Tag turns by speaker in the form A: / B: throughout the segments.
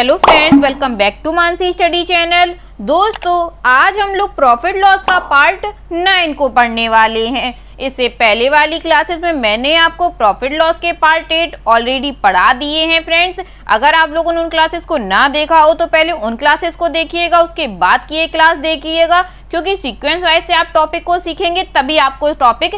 A: Hello friends, welcome back to Mansi study channel. दोस्तों, आज हम लोग प्रॉफिट लॉस का पार्ट 9 को पढ़ने वाले हैं। इससे पहले वाली क्लासेस में मैंने आपको प्रॉफिट लॉस के पार्ट 8 ऑलरेडी पढ़ा दिए हैं फ्रेंड्स। अगर आप लोगों ने उन क्लासेस को ना देखा हो तो पहले उन क्लासेस को देखिएगा, उसके बाद की ये क्लास देखिएगा, क्योंकि सीक्वेंस वाइज से आप टॉपिक को सीखेंगे तभी आपको टॉपिक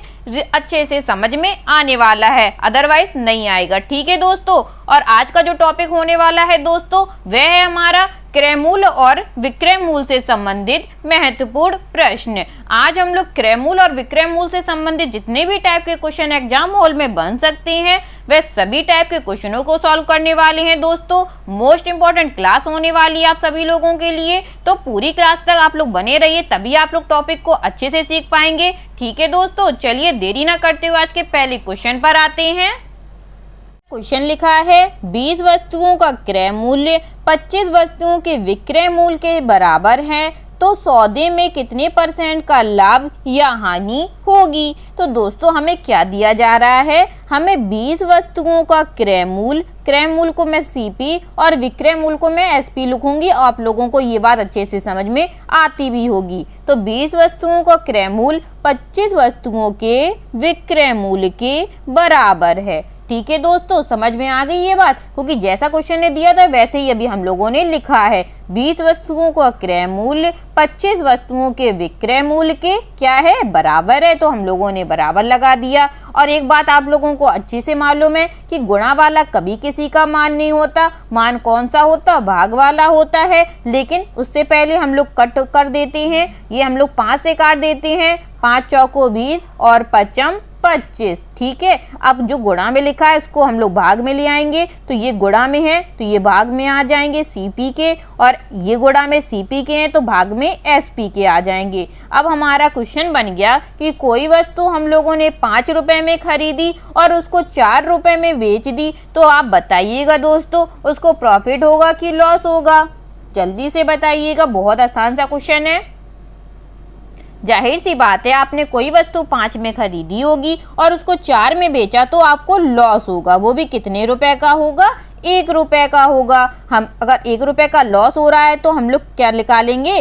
A: अच्छे से समझ में आने वाला है, अदरवाइज नहीं आएगा। ठीक है दोस्तों, और आज का जो टॉपिक होने वाला है दोस्तों वह है हमारा क्रय मूल्य और विक्रय मूल्य से संबंधित महत्वपूर्ण प्रश्न। आज हम लोग क्रय मूल्य और विक्रय मूल्य से संबंधित जितने भी टाइप के क्वेश्चन एग्जाम हॉल में बन सकते हैं वह सभी टाइप के क्वेश्चनों को सॉल्व करने वाले हैं दोस्तों। मोस्ट इंपॉर्टेंट क्लास होने वाली है आप सभी लोगों के लिए, तो पूरी क्लास तक आप लोग बने रहिए, तभी आप लोग टॉपिक को अच्छे से सीख पाएंगे। ठीक है दोस्तों, चलिए देरी ना करते हुए आज के पहले क्वेश्चन पर आते हैं। क्वेश्चन लिखा है 20 वस्तुओं का क्रय मूल्य 25 वस्तुओं के विक्रय मूल्य के बराबर है, तो सौदे में कितने % का लाभ या हानि होगी। तो दोस्तों हमें क्या दिया जा रहा है, हमें 20 वस्तुओं का क्रय मूल्य को मैं CP और विक्रय मूल्य को मैं SP लिखूंगी। आप लोगों को ये बात अच्छे से समझ में आती भी होगी। तो 20 वस्तुओं का क्रय मूल्य 25 वस्तुओं के विक्रय मूल्य के बराबर है। ठीक है दोस्तों, समझ में आ गई ये बात, क्योंकि जैसा क्वेश्चन ने दिया था वैसे ही अभी हम लोगों ने लिखा है। 20 वस्तुओं का क्रय मूल्य 25 वस्तुओं के विक्रय मूल्य के क्या है, बराबर है, तो हम लोगों ने बराबर लगा दिया। और एक बात आप लोगों को अच्छे से मालूम है कि गुणा वाला कभी किसी का मान नहीं होता। मान कौन सा होता, भाग वाला होता है। लेकिन उससे पहले हम लोग कट कर देते हैं, ये हम लोग 5 से काट देते हैं, 5 चौको 20 और 5 25। ठीक है, अब जो गुणा में लिखा है इसको हम लोग भाग में ले आएंगे, तो ये गुणा में है तो ये भाग में आ जाएंगे CP के, और ये गुणा में CP के हैं तो भाग में SP के आ जाएंगे। अब हमारा क्वेश्चन बन गया कि कोई वस्तु हम लोगों ने 5 रुपए में खरीदी और उसको 4 रुपए में बेच दी, तो आप बताइएगा दोस्तों उसको प्रॉफिट होगा कि लॉस होगा। जल्दी से बताइएगा, बहुत आसान सा क्वेश्चन है। जाहिर सी बात है, आपने कोई वस्तु 5 में खरीदी होगी और उसको 4 में बेचा तो आपको लॉस होगा। वो भी कितने रुपए का होगा, 1 रुपए का होगा। हम अगर 1 रुपए का लॉस हो रहा है तो हम लोग क्या निकालेंगे,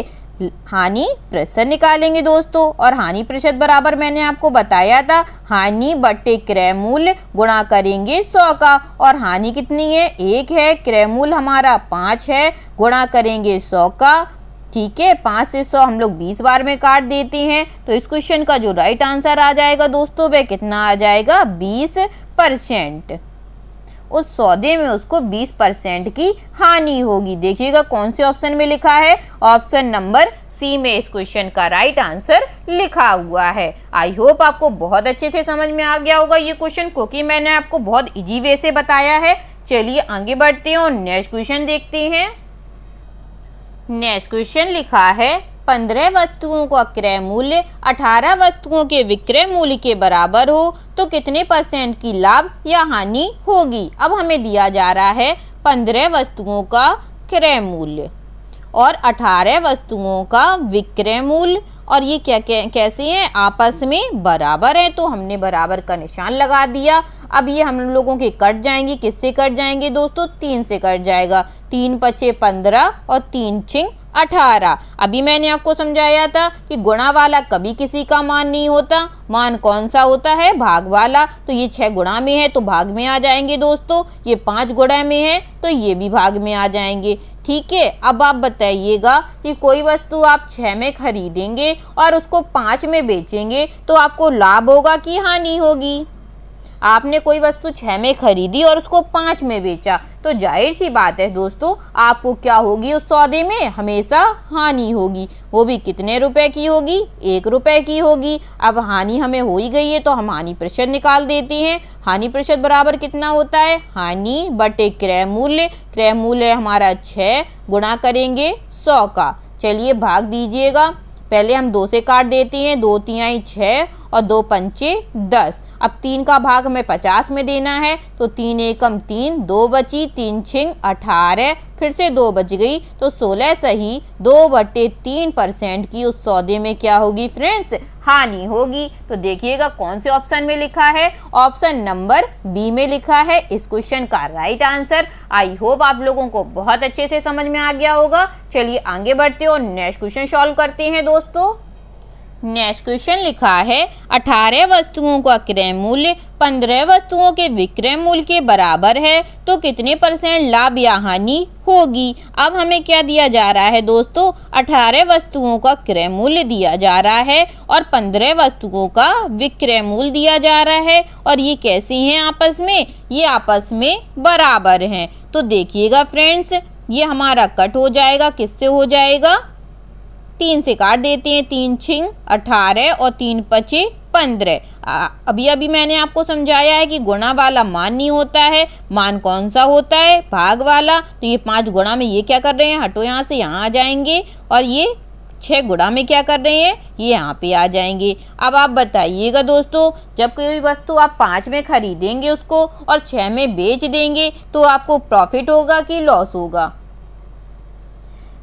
A: हानि प्रतिशत निकालेंगे दोस्तों। और हानि प्रतिशत बराबर मैंने आपको बताया था हानि बटे क्रय मूल्य गुणा करेंगे 100 का। और हानि कितनी है, 1 है, क्रय मूल्य हमारा 5 है, गुणा करेंगे 100 का। ठीक है, 5 से 100 हम लोग 20 बार में काट देते हैं, तो इस क्वेश्चन का जो राइट आंसर आ जाएगा दोस्तों वह कितना आ जाएगा, 20%। उस सौदे में उसको 20% की हानि होगी। देखिएगा कौन से ऑप्शन में लिखा है, ऑप्शन नंबर C में इस क्वेश्चन का राइट आंसर लिखा हुआ है। आई होप आपको बहुत अच्छे से समझ में आ गया होगा ये क्वेश्चन, क्योंकि मैंने आपको बहुत इजी वे से बताया है। चलिए आगे बढ़ते हैं और नेक्स्ट क्वेश्चन देखते हैं। नेक्स्ट क्वेश्चन लिखा है 15 वस्तुओं का क्रय मूल्य 18 वस्तुओं के विक्रय मूल्य के बराबर हो, तो कितने % की लाभ या हानि होगी। अब हमें दिया जा रहा है 15 वस्तुओं का क्रय मूल्य और 18 वस्तुओं का विक्रय मूल्य, और ये क्या कैसे हैं, आपस में बराबर है, तो हमने बराबर का निशान लगा दिया। अब ये हम लोगों के कट जाएंगे, किससे कट जाएंगे दोस्तों, 3 से कट जाएगा। 3 पचे 15 और 3 छिंग 18। अभी मैंने आपको समझाया था कि गुणा वाला कभी किसी का मान नहीं होता। मान कौन सा होता है, भाग वाला। तो ये 6 गुणा में है तो भाग में आ जाएंगे दोस्तों, ये 5 गुणा में है तो ये भी भाग में आ जाएंगे। ठीक है, अब आप बताइएगा कि कोई वस्तु आप 6 में खरीदेंगे और उसको 5 में बेचेंगे तो आपको लाभ होगा कि हानि होगी। आपने कोई वस्तु 6 में खरीदी और उसको 5 में बेचा, तो जाहिर सी बात है दोस्तों आपको क्या होगी, उस सौदे में हमेशा हानि होगी। वो भी कितने रुपए की होगी, 1 रुपए की होगी। अब हानि हमें हो ही गई है तो हम हानि प्रतिशत निकाल देते हैं। हानि प्रतिशत बराबर कितना होता है, हानि बटे क्रय मूल्य। क्रय मूल्य हमारा 6, गुणा करेंगे 100 का। चलिए भाग दीजिएगा, पहले हम 2 से काट देते हैं, 2 तिहाई 6 और 2 पंचे 10। अब 3 का भाग हमें 50 में देना है, तो 3 एकम 3, 2 बची, 3 छिंग 18, फिर से 2 बच गई, तो 16 सही 2/3% की उस सौदे में क्या होगी फ्रेंड्स, हानि होगी। तो देखिएगा कौन से ऑप्शन में लिखा है, ऑप्शन नंबर बी में लिखा है इस क्वेश्चन का राइट आंसर। आई होप आप लोगों को बहुत अच्छे से समझ में आ गया होगा। चलिए आगे बढ़ते और नेक्स्ट क्वेश्चन सॉल्व करते हैं दोस्तों। नेक्स्ट क्वेश्चन लिखा है 18 वस्तुओं का क्रय मूल्य 15 वस्तुओं के विक्रय मूल्य के बराबर है तो कितने % लाभ या हानि होगी। अब हमें क्या दिया जा रहा है दोस्तों, 18 वस्तुओं का क्रय मूल्य दिया जा रहा है और 15 वस्तुओं का विक्रय मूल्य दिया जा रहा है, और ये कैसी हैं आपस में, ये आपस में बराबर हैं। तो देखिएगा फ्रेंड्स, ये हमारा कट हो जाएगा, किससे हो जाएगा, 3 से काट देते हैं, 3 छिंग 18 और 3 पचे 15। अभी मैंने आपको समझाया है कि गुणा वाला मान नहीं होता है, मान कौन सा होता है, भाग वाला। तो ये 5 गुणा में ये क्या कर रहे हैं, हटो यहाँ से, यहाँ आ जाएंगे, और ये 6 गुणा में क्या कर रहे हैं, ये यहाँ पे आ जाएंगे। अब आप बताइएगा दोस्तों, जब कोई वस्तु आप 5 में खरीदेंगे उसको और 6 में बेच देंगे तो आपको प्रॉफिट होगा कि लॉस होगा।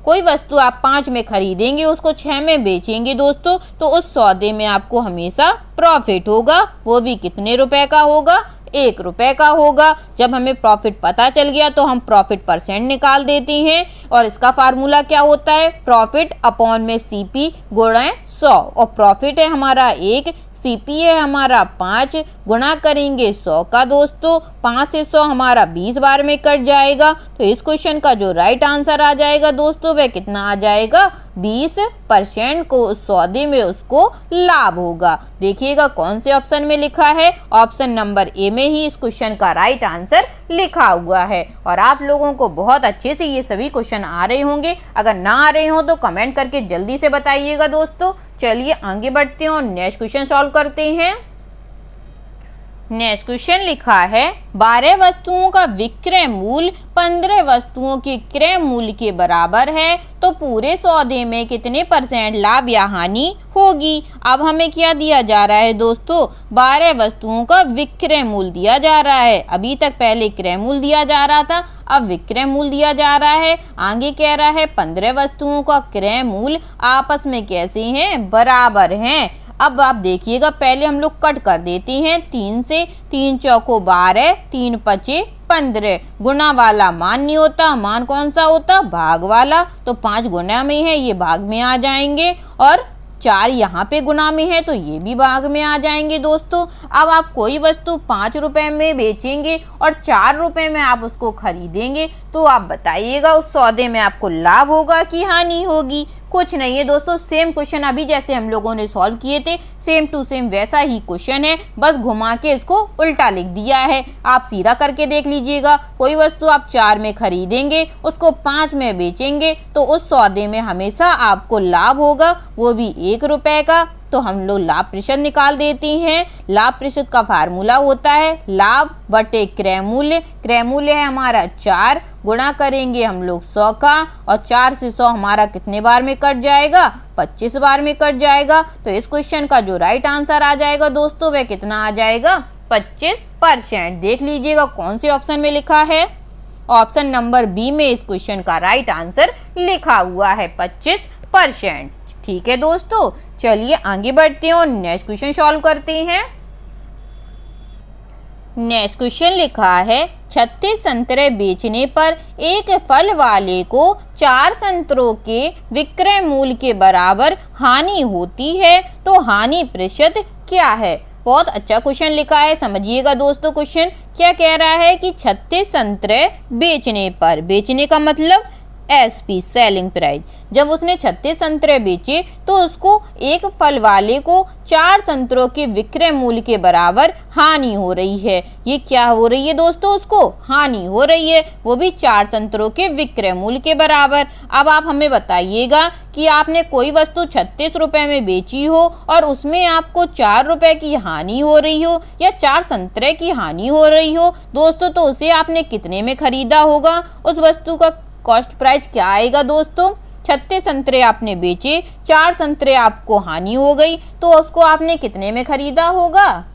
A: कोई वस्तु आप 5 में खरीदेंगे, उसको 6 में बेचेंगे दोस्तों, तो उस सौदे में आपको हमेशा प्रॉफिट होगा। वो भी कितने रुपए का होगा, 1 रुपए का होगा। जब हमें प्रॉफिट पता चल गया तो हम प्रॉफिट % निकाल देते हैं, और इसका फार्मूला क्या होता है, प्रॉफिट अपॉन में CP गुणा 100। और प्रॉफिट है हमारा 1, CP है हमारा 5, गुणा करेंगे 100 का दोस्तों, 5 से 100 हमारा 20 बार में कट जाएगा। तो इस क्वेश्चन का जो राइट आंसर आ जाएगा दोस्तों, वह कितना आ जाएगा, 20% को उस सौदे में उसको लाभ होगा। देखिएगा कौन से ऑप्शन में लिखा है, ऑप्शन नंबर ए में ही इस क्वेश्चन का राइट आंसर लिखा हुआ है। और आप लोगों को बहुत अच्छे से ये सभी क्वेश्चन आ रहे होंगे, अगर ना आ रहे हो तो कमेंट करके जल्दी से बताइएगा दोस्तों। चलिए आगे बढ़ते हैं और नेक्स्ट क्वेश्चन सॉल्व करते हैं। नेक्स्ट क्वेश्चन लिखा है 12 वस्तुओं का विक्रय मूल्य 15 वस्तुओं के क्रय मूल्य के बराबर है तो पूरे सौदे में कितने % लाभ या हानि होगी। अब हमें क्या दिया जा रहा है दोस्तों, 12 वस्तुओं का विक्रय मूल्य दिया जा रहा है। अभी तक पहले क्रय मूल्य दिया जा रहा था, अब विक्रय मूल्य दिया जा रहा है। आगे कह रहा है 15 वस्तुओं का क्रय मूल्य आपस में कैसे हैं, बराबर हैं। अब आप देखिएगा, पहले हम लोग कट कर देते हैं 3 से, 3 चौको 12, 3 पचे 15। गुणा वाला मान नहीं होता, मान कौन सा होता, भाग वाला। तो 5 गुणा में है, ये भाग में आ जाएंगे, और 4 यहाँ पे गुणा में है तो ये भी भाग में आ जाएंगे दोस्तों। अब आप कोई वस्तु 5 रुपए में बेचेंगे और 4 रुपए में आप उसको खरीदेंगे, तो आप बताइएगा उस सौदे में आपको लाभ होगा कि हानि होगी। कुछ नहीं है दोस्तों, सेम क्वेश्चन अभी जैसे हम लोगों ने सॉल्व किए थे, सेम टू सेम वैसा ही क्वेश्चन है, बस घुमा के इसको उल्टा लिख दिया है। आप सीधा करके देख लीजिएगा, कोई वस्तु आप 4 में खरीदेंगे, उसको 5 में बेचेंगे, तो उस सौदे में हमेशा आपको लाभ होगा, वो भी 1 रुपए का। तो हम लोग लाभ प्रतिशत निकाल देते हैं। लाभ प्रतिशत का फार्मूला होता है लाभ बटे क्रय मूल्य। क्रय मूल्य है हमारा 4, गुणा करेंगे हम लोग 100 का, और 4 से 100 हमारा कितने बार में कट जाएगा, 25 बार में कट जाएगा। तो इस क्वेश्चन का जो राइट आंसर आ जाएगा दोस्तों, वह कितना आ जाएगा, 25%। देख लीजिएगा कौन से ऑप्शन में लिखा है, ऑप्शन नंबर बी में इस क्वेश्चन का राइट आंसर लिखा हुआ है 25%। ठीक है दोस्तों, चलिए आगे बढ़ते हैं और नेक्स्ट क्वेश्चन सॉल्व करते हैं। नेक्स्ट क्वेश्चन लिखा है 36 संतरे बेचने पर एक फल वाले को 4 संतरों के विक्रय मूल्य के बराबर हानि होती है, तो हानि प्रतिशत क्या है। बहुत अच्छा क्वेश्चन लिखा है, समझिएगा दोस्तों। क्वेश्चन क्या कह रहा है कि 36 संतरे बेचने पर, बेचने का मतलब SP सेलिंग प्राइस, जब उसने 36 संतरे बेचे तो उसको एक फल वाले को 4 संतरों के विक्रय मूल्य के बराबर हानि हो रही है। ये क्या हो रही है दोस्तों, उसको हानि हो रही है, वो भी 4 संतरों के विक्रय मूल्य के बराबर। अब आप हमें बताइएगा कि आपने कोई वस्तु 36 रुपए में बेची हो और उसमें आपको 4 रुपए की हानि हो रही हो या 4 संतरे की हानि हो रही हो दोस्तों, तो उसे आपने कितने में खरीदा होगा। उस वस्तु का कॉस्ट प्राइस क्या आएगा दोस्तों, 36 संतरे आपने बेचे, 4 संतरे आपको हानि हो गई, तो उसको आपने कितने में खरीदा होगा?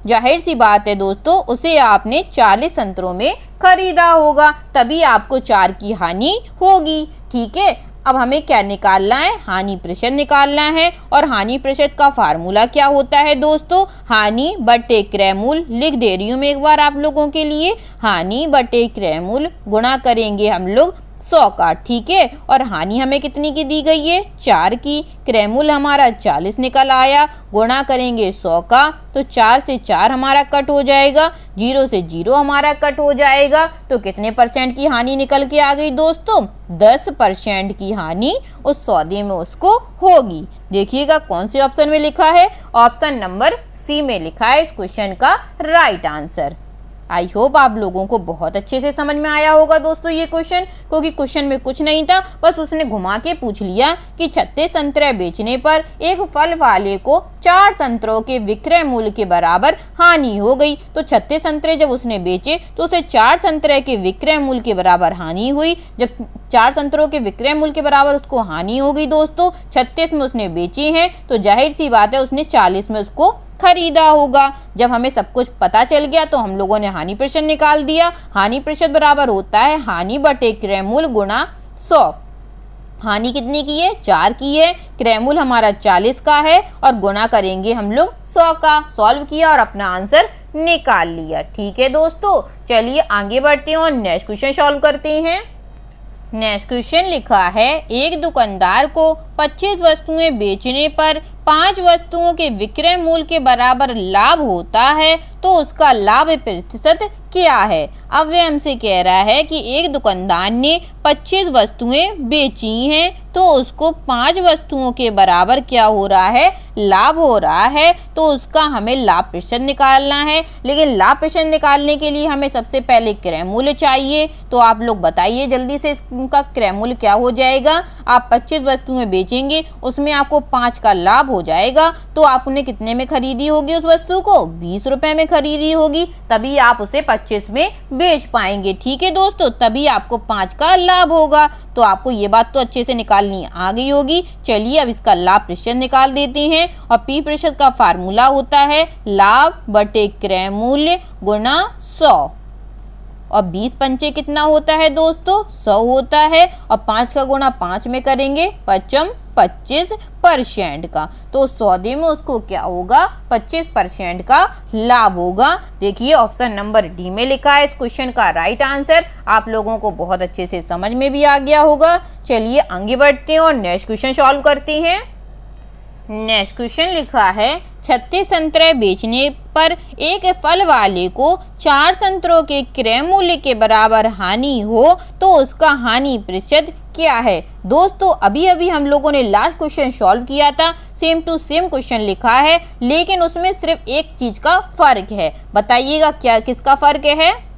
A: जाहिर सी बात है दोस्तों, उसे आपने 40 संतरों में खरीदा होगा, तभी आपको 4 की हानि होगी। ठीक है, अब हमें क्या निकालना है? हानि प्रतिशत निकालना है। और हानि प्रतिशत का फार्मूला क्या होता है दोस्तों? हानि बटे क्रय मूल्य, लिख दे रही हूँ मैं एक बार आप लोगों के लिए, हानि बटे क्रय मूल्य गुणा करेंगे हम लोग 100 का। ठीक है, और हानि हमें कितनी की दी गई है? 4 की। क्रय मूल्य हमारा 40 निकल आया, गुणा करेंगे 100 का, तो 4 से 4 हमारा कट हो जाएगा, 0 से 0 हमारा कट हो जाएगा, तो कितने परसेंट की हानि निकल के आ गई दोस्तों? 10% की हानि उस सौदे में उसको होगी। देखिएगा कौन से ऑप्शन में लिखा है? ऑप्शन नंबर सी में लिखा है इस क्वेश्चन का राइट आंसर। आई होप आप लोगों को बहुत अच्छे से समझ में आया होगा दोस्तों ये क्वेश्चन, क्योंकि क्वेश्चन में कुछ नहीं था, बस उसने घुमा के पूछ लिया कि 36 संतरे बेचने पर एक फल वाले को 4 संतरों के विक्रय मूल्य के बराबर हानि हो गई। तो 36 संतरे जब उसने बेचे तो उसे 4 संतरे के विक्रय मूल्य के बराबर हानि हुई। जब 4 संतरों के विक्रय मूल्य के बराबर उसको हानि हो गई दोस्तों, 36 में उसने बेचे हैं, तो जाहिर सी बात है उसने 40 में उसको खरीदा होगा। जब हमें सब कुछ पता चल गया तो हम लोगों ने हानि प्रतिशत निकाल दिया। हानि प्रतिशत बराबर होता है हानि बटे क्रय मूल्य गुणा 100। हानि कितनी की है? 4 की है, क्रय मूल्य हमारा 40 का है, और गुणा करेंगे हम लोग 100 का। सॉल्व किया और अपना आंसर निकाल लिया। ठीक है दोस्तों, चलिए आगे बढ़ते हैं और नेक्स्ट क्वेश्चन सॉल्व करते हैं। नेक्स्ट क्वेश्चन लिखा है, एक दुकानदार को 25 वस्तुएं बेचने पर 5 वस्तुओं के विक्रय मूल्य के बराबर लाभ होता है, तो उसका लाभ प्रतिशत क्या है? अब वह हमसे कह रहा है कि एक दुकानदार ने 25 वस्तुएं बेची हैं, तो उसको 5 वस्तुओं के बराबर क्या हो रहा है? लाभ हो रहा है। तो उसका हमें लाभ प्रतिशत निकालना है, लेकिन लाभ प्रतिशत निकालने के लिए हमें सबसे पहले क्रय मूल्य चाहिए। तो आप लोग बताइए जल्दी से इसका क्रय मूल्य क्या हो जाएगा? आप 25 वस्तुएं बेचेंगे, उसमें आपको 5 का लाभ हो जाएगा, तो आपने कितने में खरीदी होगी उस वस्तु को? 20 रुपए में खरीदी होगी, तभी आप उसे 25 में बेच पाएंगे। ठीक है दोस्तों, तभी आपको 5 का लाभ होगा। तो आपको ये बात तो अच्छे से निकालनी आ गई होगी। चलिए अब इसका लाभ प्रतिशत निकाल देते हैं, और पी प्रतिशत का फार्मूला होता है लाभ बटे क्रय मूल्य गुणा 100। और 20 पंचे कितना होता है दोस्तों? 100 होता है, और 5 का गुणा 5 में करेंगे 25% का, तो सौदे में उसको क्या होगा? 25% का लाभ होगा। देखिए ऑप्शन नंबर डी में लिखा है इस क्वेश्चन का राइट आंसर। आप लोगों को बहुत अच्छे से समझ में भी आ गया होगा। चलिए आगे बढ़ते हैं और नेक्स्ट क्वेश्चन सॉल्व करते हैं। नेक्स्ट क्वेश्चन लिखा है, 36 संतरे बेचने पर एक फल वाले को 4 संतरों के क्रय मूल्य के बराबर हानि हो, तो उसका हानि प्रतिशत क्या है? दोस्तों अभी अभी हम लोगों ने लास्ट क्वेश्चन सॉल्व किया था, सेम टू सेम क्वेश्चन लिखा है, लेकिन उसमें सिर्फ एक चीज का फर्क है। बताइएगा क्या किसका फर्क है?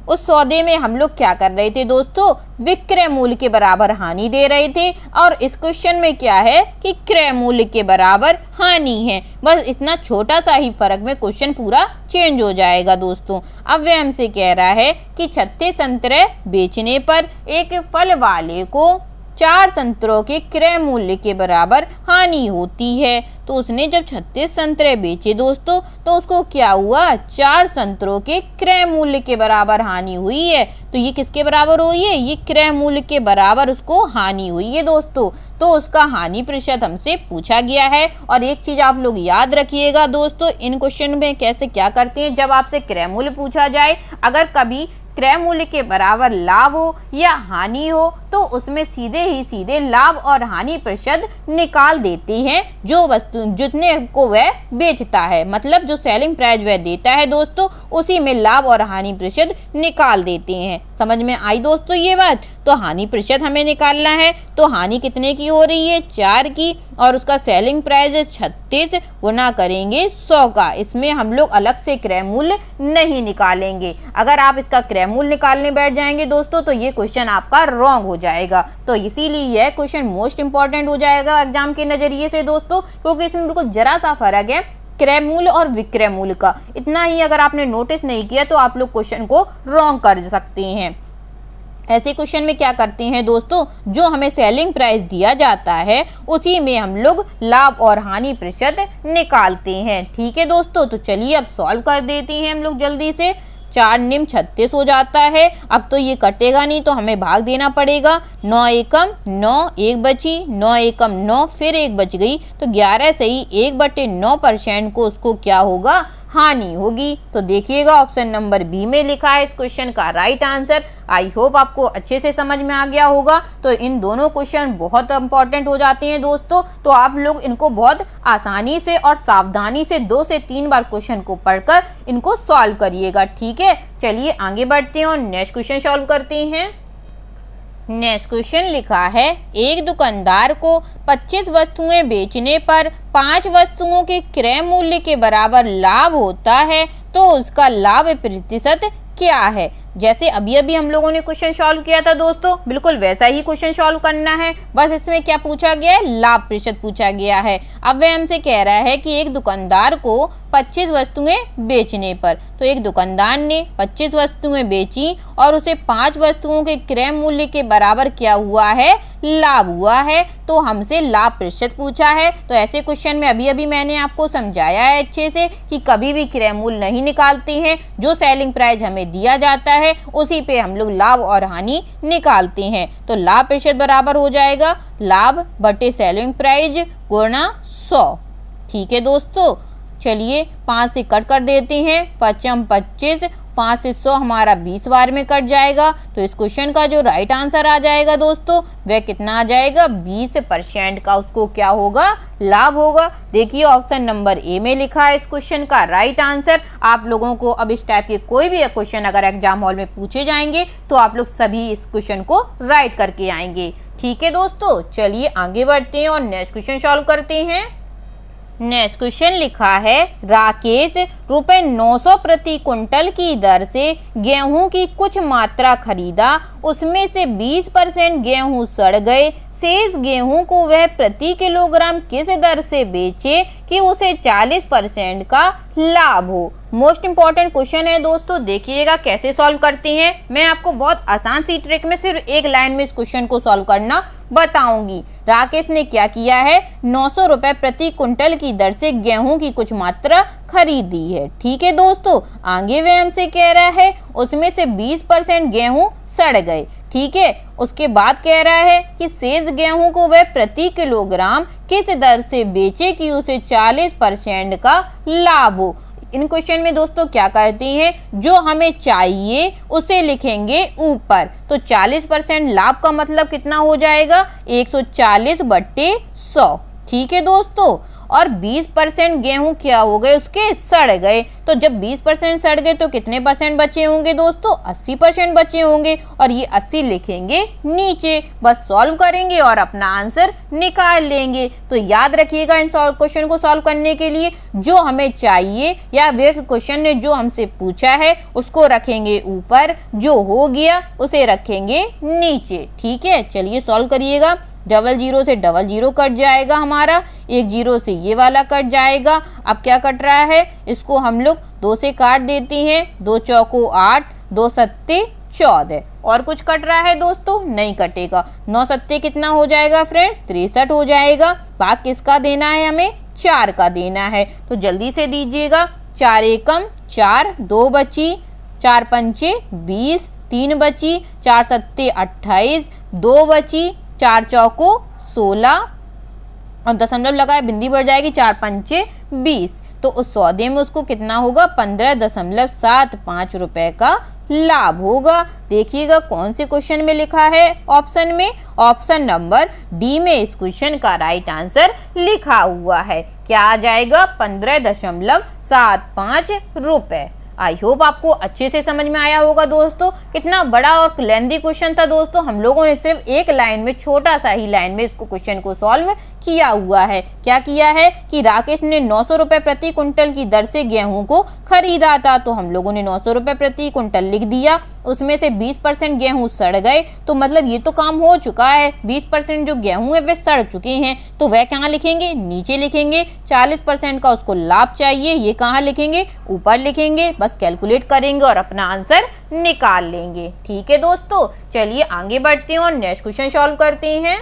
A: उस सौदे में हम लोग क्या कर रहे थे दोस्तों? विक्रय मूल्य के बराबर हानि दे रहे थे, और इस क्वेश्चन में क्या है कि क्रय मूल्य के बराबर हानि है। बस इतना छोटा सा ही फर्क में क्वेश्चन पूरा चेंज हो जाएगा दोस्तों। अब वह हमसे कह रहा है कि 36 संतरे बेचने पर एक फल वाले को 4 संतरों के क्रय मूल्य के बराबर हानि होती है। तो उसने जब 36 संतरे बेचे दोस्तों, तो उसको क्या हुआ? 4 संतरों के क्रय मूल्य के बराबर हानि हुई है। तो ये किसके बराबर हुई है? ये क्रय मूल्य के बराबर उसको हानि हुई है दोस्तों। तो उसका हानि प्रतिशत हमसे पूछा गया है। और एक चीज आप लोग याद रखिएगा दोस्तों, इन क्वेश्चन में कैसे क्या करते हैं, जब आपसे क्रय मूल्य पूछा जाए, अगर कभी क्रय मूल्य के बराबर लाभ हो या हानि हो, तो उसमें सीधे ही सीधे लाभ और हानि प्रतिशत निकाल देते हैं जो वस्तु जितने को वह बेचता है, मतलब जो सेलिंग प्राइस वह देता है दोस्तों, उसी में लाभ और हानि प्रतिशत निकाल देते हैं। समझ में आई दोस्तों ये बात? तो हानि प्रतिशत हमें निकालना है, तो हानि कितने की हो रही है? 4 की, और उसका सेलिंग प्राइस है 36, गुना करेंगे 100 का। इसमें हम लोग अलग से क्रय मूल्य नहीं निकालेंगे। अगर आप इसका क्रय मूल्य निकालने बैठ जाएंगे दोस्तों, तो ये क्वेश्चन आपका रॉन्ग हो जाएगा। तो इसीलिए यह क्वेश्चन मोस्ट इंपॉर्टेंट हो जाएगा एग्जाम के नजरिए से दोस्तों, क्योंकि इसमें बिल्कुल जरा सा फर्क है क्रय मूल्य और विक्रय मूल्य का। इतना ही अगर आपने नोटिस नहीं किया तो आप लोग क्वेश्चन को रॉन्ग कर सकते हैं। ऐसे क्वेश्चन में क्या करते हैं दोस्तों, जो हमें सेलिंग प्राइस दिया जाता है उसी में हम लोग लाभ और हानि प्रतिशत निकालते हैं। ठीक है दोस्तों, तो चलिए अब सॉल्व कर देते हैं हम लोग जल्दी से। 4 निम 36 हो जाता है। अब तो ये कटेगा नहीं तो हमें भाग देना पड़ेगा। 9 एकम 9, 1 बची, 9 एकम 9, फिर 1 बच गई, तो 11 से ही 1/9% को उसको क्या होगा, हानि होगी। तो देखिएगा ऑप्शन नंबर बी में लिखा है इस क्वेश्चन का राइट आंसर। आई होप आपको अच्छे से समझ में आ गया होगा। तो इन दोनों क्वेश्चन बहुत इंपॉर्टेंट हो जाते हैं दोस्तों, तो आप लोग इनको बहुत आसानी से और सावधानी से 2 से 3 बार क्वेश्चन को पढ़कर इनको सॉल्व करिएगा। ठीक है, चलिए आगे बढ़ते हैं और नेक्स्ट क्वेश्चन सॉल्व करते हैं। नेक्स्ट क्वेश्चन लिखा है, एक दुकानदार को 25 वस्तुएं बेचने पर 5 वस्तुओं के क्रय मूल्य के बराबर लाभ होता है, तो उसका लाभ प्रतिशत क्या है। जैसे अभी अभी हम लोगों ने क्वेश्चन सॉल्व किया था दोस्तों, बिल्कुल वैसा ही क्वेश्चन सॉल्व करना है, बस इसमें क्या पूछा गया है, लाभ प्रतिशत पूछा गया है। अब वह हमसे कह रहा है कि एक दुकानदार को 25 वस्तुएं बेचने पर, तो एक दुकानदार ने 25 वस्तुएं बेची और उसे 5 वस्तुओं के क्रय मूल्य के बराबर क्या हुआ है, लाभ हुआ है, तो हमसे लाभ प्रतिशत पूछा है। तो ऐसे क्वेश्चन में अभी अभी मैंने आपको समझाया है अच्छे से कि कभी भी क्रय मूल्य नहीं निकालते हैं, जो सेलिंग प्राइस हमें दिया जाता है उसी पे हम लोग लाभ और हानि निकालते हैं। तो लाभ प्रतिशत बराबर हो जाएगा लाभ बटे सेलिंग प्राइस गुणा 100। ठीक है दोस्तों, चलिए 5 से कट कर देते हैं, 5 25, 5 से 100 हमारा 20 बार में कट जाएगा। तो इस क्वेश्चन का जो राइट आंसर आ जाएगा दोस्तों वह कितना आ जाएगा, 20% का उसको क्या होगा, लाभ होगा। देखिए ऑप्शन नंबर ए में लिखा है इस क्वेश्चन का राइट आंसर। आप लोगों को अब इस टाइप के कोई भी क्वेश्चन अगर एग्जाम हॉल में पूछे जाएंगे तो आप लोग सभी इस क्वेश्चन को राइट करके आएंगे। ठीक है दोस्तों, चलिए आगे बढ़ते हैं और नेक्स्ट क्वेश्चन सॉल्व करते हैं। नेक्स्ट क्वेश्चन लिखा है, राकेश रुपए 900 प्रति कुंटल की दर से गेहूं की कुछ मात्रा खरीदा, उसमें से 20% गेहूं सड़ गए, शेष गेहूं को वह प्रति किलोग्राम किस दर से बेचे कि उसे 40% का लाभ हो। मोस्ट इंपॉर्टेंट क्वेश्चन है दोस्तों, देखिएगा कैसे सॉल्व करते हैं। मैं आपको बहुत आसान सी ट्रिक में सिर्फ एक लाइन में इस क्वेश्चन को सॉल्व करना बताऊंगी। राकेश ने क्या किया है, 900 रुपए प्रति कुंटल की दर से गेहूं की कुछ मात्रा खरीदी है। ठीक है दोस्तों, आगे वह हमसे कह रहा है उसमें से 20% गेहूं सड़ गए। ठीक है, उसके बाद कह रहा है कि शेष गेहूं को वह प्रति किलोग्राम किस दर से बेचे कि उसे 40% का लाभ हो। इन क्वेश्चन में दोस्तों क्या करते हैं, जो हमें चाहिए उसे लिखेंगे ऊपर। तो 40% लाभ का मतलब कितना हो जाएगा, 140/100। ठीक है दोस्तों, और 20% गेहूं क्या हो गए, उसके सड़ गए। तो जब 20% सड़ गए तो कितने परसेंट बचे होंगे दोस्तों, 80% बचे होंगे, और ये 80 लिखेंगे नीचे। बस सॉल्व करेंगे और अपना आंसर निकाल लेंगे। तो याद रखिएगा इन क्वेश्चन को सॉल्व करने के लिए जो हमें चाहिए या वे क्वेश्चन ने जो हमसे पूछा है उसको रखेंगे ऊपर, जो हो गया उसे रखेंगे नीचे। ठीक है, चलिए सॉल्व करिएगा। 00 से 00 कट जाएगा हमारा, 10 से ये वाला कट जाएगा। अब क्या कट रहा है, इसको हम लोग 2 से काट देते हैं, 2 चौको 8, 2 सत्ते 14। और कुछ कट रहा है दोस्तों, नहीं कटेगा। 9 सत्ते कितना हो जाएगा फ्रेंड्स, 63 हो जाएगा। भाग किसका देना है, हमें 4 का देना है। तो जल्दी से दीजिएगा। 4 एकम 4, 2 बची, 4 पंचे 20, 3 बची, 4 सत्ते 28, 2 बची, 4 चौको 16 और दशमलव लगाए बिंदी बढ़ जाएगी, 4 पंचे 20। तो उस सौदे में उसको कितना होगा, 15.75 रुपए का लाभ होगा। देखिएगा कौन से क्वेश्चन में लिखा है ऑप्शन में, ऑप्शन नंबर डी में इस क्वेश्चन का राइट आंसर लिखा हुआ है। क्या आ जाएगा, 15.75 रुपए। आई होप आपको अच्छे से समझ में आया होगा दोस्तों। कितना बड़ा और लेंथी क्वेश्चन था दोस्तों, हम लोगों ने सिर्फ एक लाइन में, छोटा सा ही लाइन में इसको क्वेश्चन को सॉल्व किया हुआ है। क्या किया है कि राकेश ने 900 रुपए प्रति कुंटल की दर से गेहूं को खरीदा था, तो हम लोगों ने 900 रुपए प्रति कुंटल लिख दिया। उसमें से 20% गेहूं सड़ गए, तो मतलब ये तो काम हो चुका है। 20% जो गेहूं है वे सड़ चुके हैं, तो वह कहाँ लिखेंगे, नीचे लिखेंगे। 40% का उसको लाभ चाहिए, ये कहाँ लिखेंगे, ऊपर लिखेंगे। बस कैलकुलेट करेंगे और अपना आंसर निकाल लेंगे। ठीक है दोस्तों, चलिए आगे बढ़ते हैं और नेक्स्ट क्वेश्चन सॉल्व करते हैं।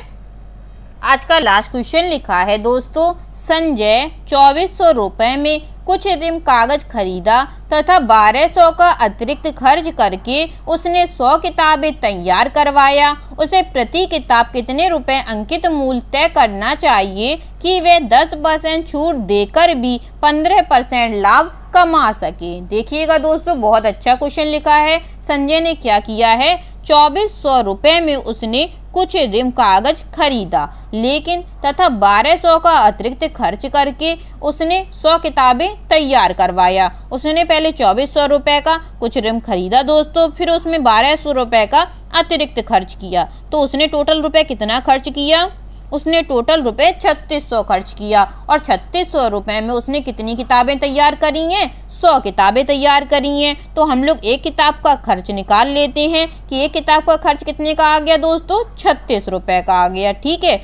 A: आज का लास्ट क्वेश्चन लिखा है दोस्तों, संजय 2400 रुपए में कुछ रिम कागज खरीदा तथा 1200 का अतिरिक्त खर्च करके उसने 100 किताबें तैयार करवाया। उसे प्रति किताब कितने रुपए अंकित मूल्य तय करना चाहिए कि वे 10% छूट देकर भी 15% लाभ कमा सके। देखिएगा दोस्तों, बहुत अच्छा क्वेश्चन लिखा है। संजय ने क्या किया है, 2400 रुपए में उसने कुछ रिम कागज खरीदा लेकिन तथा 1200 का अतिरिक्त खर्च करके उसने 100 किताबें तैयार करवाया। उसने पहले 2400 रुपए का कुछ रिम खरीदा दोस्तों, फिर उसमें 1200 रुपए का अतिरिक्त खर्च किया, तो उसने टोटल रुपए कितना खर्च किया, उसने टोटल रुपए 3600 खर्च किया। और 3600 रुपए में उसने कितनी किताबें तैयार करी हैं, 100 किताबें तैयार करी हैं। तो हम लोग एक किताब का खर्च निकाल लेते हैं कि एक किताब का खर्च कितने का आ गया दोस्तों, 36 रुपए का आ गया। ठीक है,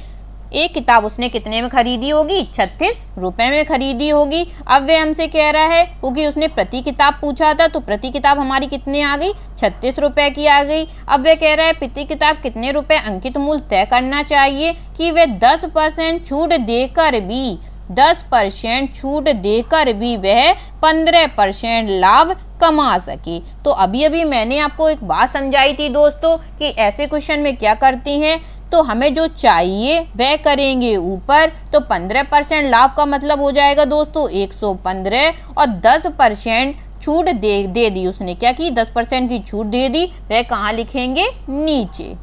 A: एक किताब उसने कितने में खरीदी होगी, 36 रुपए में खरीदी होगी। अब वे हमसे कह रहा है, क्योंकि उसने प्रति किताब पूछा था, तो प्रति किताब हमारी कितने आ गई, 36 रुपए की आ गई। अब वे कह रहा है प्रति किताब कितने रुपए अंकित मूल्य तय करना चाहिए कि वे 10% छूट देकर भी 10% छूट देकर भी वह 15% लाभ कमा सके। तो अभी अभी मैंने आपको एक बात समझाई थी दोस्तों कि ऐसे क्वेश्चन में क्या करते हैं, तो हमें जो चाहिए वह करेंगे ऊपर, तो 15% लाभ का मतलब हो जाएगा दोस्तों 115 और 10% छूट दे दी उसने, क्या की 10% की छूट दे दी, वह कहाँ लिखेंगे, नीचे।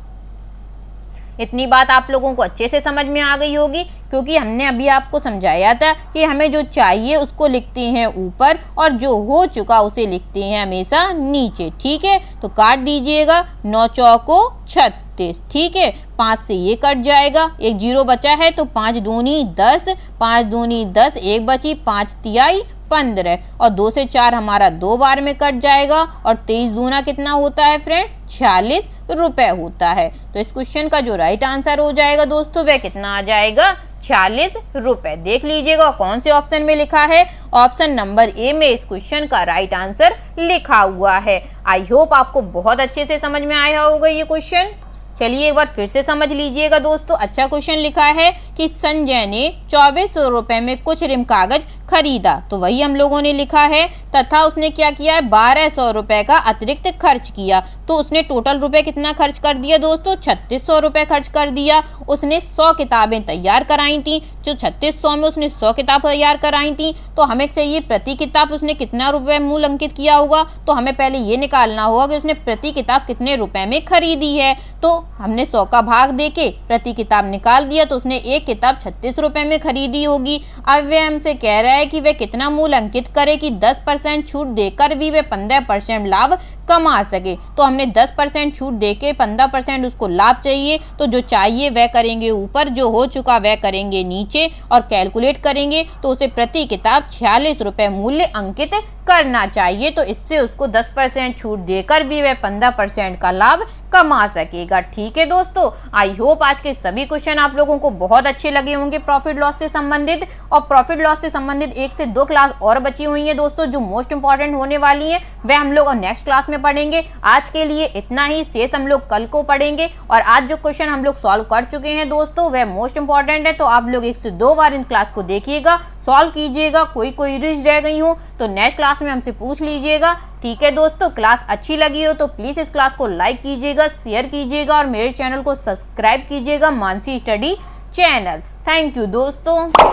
A: इतनी बात आप लोगों को अच्छे से समझ में आ गई होगी, क्योंकि हमने अभी आपको समझाया था कि हमें जो चाहिए उसको लिखते हैं ऊपर और जो हो चुका उसे लिखते हैं हमेशा नीचे। ठीक है, तो काट दीजिएगा, 9 चौको 36। ठीक है, 5 से ये कट जाएगा, एक जीरो बचा है, तो 5 दूनी 10, 5 दूनी 10, एक बची, 5 तिहाई 15 और 2 से 4 हमारा 2 बार में कट जाएगा। और 23 दूना कितना होता है फ्रेंड, 46 रुपए होता है। तो इस क्वेश्चन का जो राइट आंसर हो जाएगा दोस्तों वह कितना आ जाएगा, 46 रुपए। देख लीजिएगा कौन से ऑप्शन में लिखा है, ऑप्शन नंबर ए में इस क्वेश्चन का राइट आंसर लिखा हुआ है। आई होप आपको बहुत अच्छे से समझ में आया होगा ये क्वेश्चन। चलिए एक बार फिर से समझ लीजिएगा दोस्तों, अच्छा क्वेश्चन लिखा है कि संजय ने 2400 रुपए में कुछ रिम कागज खरीदा, तो वही हम लोगों ने लिखा है, तथा उसने क्या किया है, 1200 रुपए का अतिरिक्त खर्च किया। तो उसने टोटल रुपए कितना खर्च कर दिया दोस्तों, 3600 रुपए खर्च कर दिया। उसने 100 किताबें तैयार कराई थी, जो 3600 में उसने 100 किताब तैयार कराई थी, तो हमें चाहिए प्रति किताब उसने कितना रुपए मूल्य अंकित किया होगा। तो हमें पहले ये निकालना होगा कि उसने प्रति किताब कितने रुपए में खरीदी है। तो हमने 100 का भाग देके प्रति किताब निकाल दिया, तो उसने एक किताब 36 रुपए में खरीदी होगी। अब वे हमसे कह रहा है कि वे कितना मूल्य अंकित करे कि 10% छूट देकर भी वे 15% लाभ कमा सके। तो हमने 10% छूट देके 15% उसको लाभ चाहिए, तो जो चाहिए वह करेंगे ऊपर, जो हो चुका वह करेंगे नीचे और कैलकुलेट करेंगे, तो उसे प्रति किताब 46 रुपए मूल्य अंकित करना चाहिए। तो इससे उसको 10% छूट देकर भी वह 15% का लाभ कमा सकेगा। ठीक है दोस्तों, आई होप आज के सभी क्वेश्चन आप लोगों को बहुत अच्छे लगे होंगे प्रॉफिट लॉस से संबंधित। और प्रॉफिट लॉस से संबंधित 1 से 2 क्लास और बची हुई है दोस्तों, जो मोस्ट इंपॉर्टेंट होने वाली है, वह हम लोग नेक्स्ट क्लास में पढ़ेंगे। आज के लिए इतना ही, शेष हम लोग कल को पढ़ेंगे। और आज जो क्वेश्चन हम लोग सॉल्व कर चुके हैं दोस्तों वह मोस्ट इंपॉर्टेंट है, तो आप लोग 1 से 2 बार इन क्लास को देखिएगा, सॉल्व कीजिएगा। कोई क्वेरीज रह गई हो तो नेक्स्ट क्लास में हमसे पूछ लीजिएगा। ठीक है दोस्तों, क्लास अच्छी लगी हो तो प्लीज इस क्लास को लाइक कीजिएगा, शेयर कीजिएगा और मेरे चैनल को सब्सक्राइब कीजिएगा, Mansi study channel. Thank you दोस्तों।